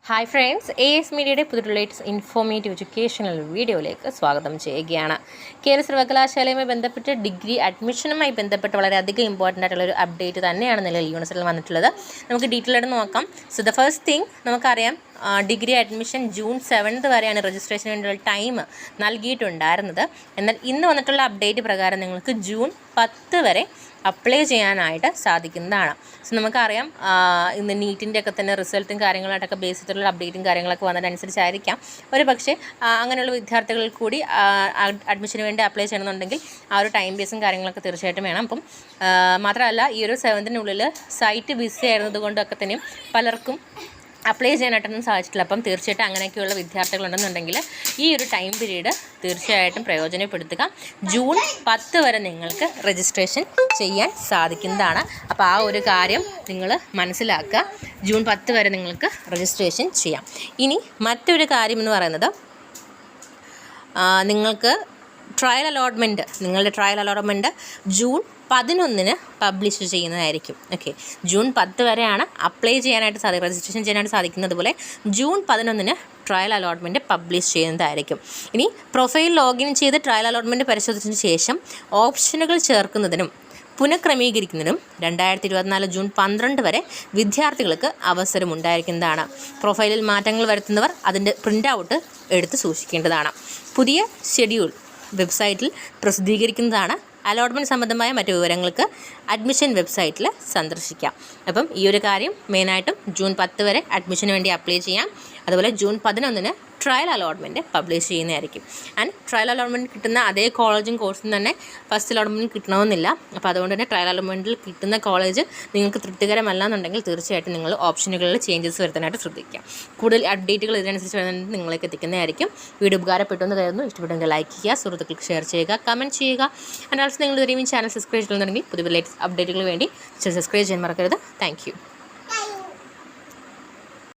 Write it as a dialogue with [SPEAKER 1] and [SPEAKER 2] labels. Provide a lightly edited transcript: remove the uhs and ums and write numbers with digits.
[SPEAKER 1] Hi friends, AS മീഡിയയുടെ പുതിയ latest informative educational വീഡിയോയിലേക്ക് സ്വാഗതം ചെയ്യുകയാണ്. കേരള സർവകലാശാലയുമായി ബന്ധപ്പെട്ട് ഡിഗ്രി അഡ്മിഷനുമായി ബന്ധപ്പെട്ട് വളരെയധികം ഇമ്പോർട്ടൻ്റ് ആയിട്ടുള്ള ഒരു അപ്ഡേറ്റ് തന്നെയാണ് നിലവിൽ യൂണിവേഴ്സിറ്റിയിൽ വന്നിട്ടുള്ളത്. നമുക്ക് ഡീറ്റെയിൽ ആയിട്ട് നോക്കാം. സോ ദ ഫസ്റ്റ് തിങ് നമുക്കറിയാം, ഡിഗ്രി അഡ്മിഷൻ ജൂൺ 7 വരെയാണ് രജിസ്ട്രേഷന് വേണ്ടിയുള്ള ടൈം നൽകിയിട്ടുണ്ടായിരുന്നത്. എന്നാൽ ഇന്ന് വന്നിട്ടുള്ള അപ്ഡേറ്റ് പ്രകാരം നിങ്ങൾക്ക് ജൂൺ 10 വരെ അപ്ലൈ ചെയ്യാനായിട്ട് സാധിക്കുന്നതാണ്. സോ നമുക്കറിയാം, ഇന്ന് നീറ്റിൻ്റെ ഒക്കെ തന്നെ റിസൾട്ടും കാര്യങ്ങളായിട്ടൊക്കെ ബേസ് ചെയ്തിട്ടുള്ള അപ്ഡേറ്റും കാര്യങ്ങളൊക്കെ വന്നതനുസരിച്ചായിരിക്കാം ഒരു പക്ഷേ അങ്ങനെയുള്ള വിദ്യാർത്ഥികൾ കൂടി അഡ്മിഷന് വേണ്ടി അപ്ലൈ ചെയ്യണമെന്നുണ്ടെങ്കിൽ ആ ഒരു ടൈം ബേസും കാര്യങ്ങളൊക്കെ തീർച്ചയായിട്ടും വേണം. അപ്പം മാത്രമല്ല, ഈ ഒരു 7-നുള്ളിൽ സൈറ്റ് ബിസി ആയിരുന്നത് കൊണ്ടൊക്കെ തന്നെയും പലർക്കും അപ്ലൈ ചെയ്യാനായിട്ടൊന്നും സാധിച്ചിട്ടില്ല. അപ്പം തീർച്ചയായിട്ടും അങ്ങനെയൊക്കെയുള്ള വിദ്യാർത്ഥികളുണ്ടെന്നുണ്ടെങ്കിൽ ഈ ഒരു ടൈം പീരീഡ് തീർച്ചയായിട്ടും പ്രയോജനപ്പെടുത്തുക. ജൂൺ 10 വരെ നിങ്ങൾക്ക് രജിസ്ട്രേഷൻ ചെയ്യാൻ സാധിക്കുന്നതാണ്. അപ്പോൾ ആ ഒരു കാര്യം നിങ്ങൾ മനസ്സിലാക്കുക. ജൂൺ 10 വരെ നിങ്ങൾക്ക് രജിസ്ട്രേഷൻ ചെയ്യാം. ഇനി മറ്റൊരു കാര്യം എന്ന് പറയുന്നത്, നിങ്ങൾക്ക് നിങ്ങളുടെ ട്രയൽ അലോട്ട്മെൻറ്റ് ജൂൺ 11 പബ്ലിഷ് ചെയ്യുന്നതായിരിക്കും. ഓക്കെ, ജൂൺ 10 വരെയാണ് അപ്ലൈ ചെയ്യാനായിട്ട് രജിസ്ട്രേഷൻ ചെയ്യാനായിട്ട് സാധിക്കുന്നത് പോലെ ജൂൺ 11 ട്രയൽ അലോട്ട്മെൻറ്റ് പബ്ലിഷ് ചെയ്യുന്നതായിരിക്കും. ഇനി പ്രൊഫൈൽ ലോഗിൻ ചെയ്ത് ട്രയൽ അലോട്ട്മെൻറ്റ് പരിശോധിച്ചതിന് ശേഷം ഓപ്ഷനുകൾ ചേർക്കുന്നതിനും പുനഃക്രമീകരിക്കുന്നതിനും 2024 ജൂൺ 12 വരെ വിദ്യാർത്ഥികൾക്ക് അവസരമുണ്ടായിരിക്കുന്നതാണ്. പ്രൊഫൈലിൽ മാറ്റങ്ങൾ വരുത്തുന്നവർ അതിൻ്റെ പ്രിൻ്റ് ഔട്ട് എടുത്ത് സൂക്ഷിക്കേണ്ടതാണ്. പുതിയ ഷെഡ്യൂൾ വെബ്സൈറ്റിൽ പ്രസിദ്ധീകരിക്കുന്നതാണ്. അലോട്ട്മെൻറ്റ് സംബന്ധമായ മറ്റു വിവരങ്ങൾക്ക് അഡ്മിഷൻ വെബ്സൈറ്റിൽ സന്ദർശിക്കാം. അപ്പം ഈ ഒരു കാര്യം മെയിനായിട്ടും ജൂൺ 10 വരെ അഡ്മിഷന് വേണ്ടി അപ്ലൈ ചെയ്യാം. അതുപോലെ ജൂൺ 11 ട്രയൽ അലോട്ട്മെൻറ്റ് പബ്ലിഷ് ചെയ്യുന്നതായിരിക്കും. ആൻഡ് ട്രയൽ അലോട്ട്മെൻറ്റ് കിട്ടുന്ന അതേ കോളേജും കോഴ്സും തന്നെ ഫസ്റ്റ് അലോട്ട്മെൻറ്റ് കിട്ടണമെന്നില്ല. അപ്പോൾ അതുകൊണ്ട് തന്നെ ട്രയൽ അലോട്ട്മെൻറ്റിൽ കിട്ടുന്ന കോളേജ് നിങ്ങൾക്ക് തൃപ്തികരമല്ല എന്നുണ്ടെങ്കിൽ തീർച്ചയായിട്ടും നിങ്ങൾ ഓപ്ഷനുകളിൽ ചേഞ്ചസ് വരുത്താനായിട്ട് ശ്രദ്ധിക്കാം. കൂടുതൽ അപ്ഡേറ്റുകൾ ഇതിനനുസരിച്ച് വരുന്നത് നിങ്ങളേക്ക് എത്തിക്കുന്നതായിരിക്കും. വീഡിയോ ഉപകാരപ്പെട്ടു എന്ന് കരുതുന്നു. ഇഷ്ടപ്പെട്ടെങ്കിൽ ലൈക്ക് ചെയ്യുക, സുഹൃത്തുക്കൾക്ക് ഷെയർ ചെയ്യുക, കമൻറ്റ് ചെയ്യുക. ആൻഡ് ഓൾസോ നിങ്ങൾ ഇതുവരെയും ചാനൽ സബ്സ്ക്രൈബ് ചെയ്യുന്നുണ്ടെങ്കിൽ പുതിയ ലേറ്റസ്റ്റ് അപ്ഡേറ്റുകൾ വേണ്ടി സബ്സ്ക്രൈബ് ചെയ്യാൻ മറക്കരുത്. Thank you.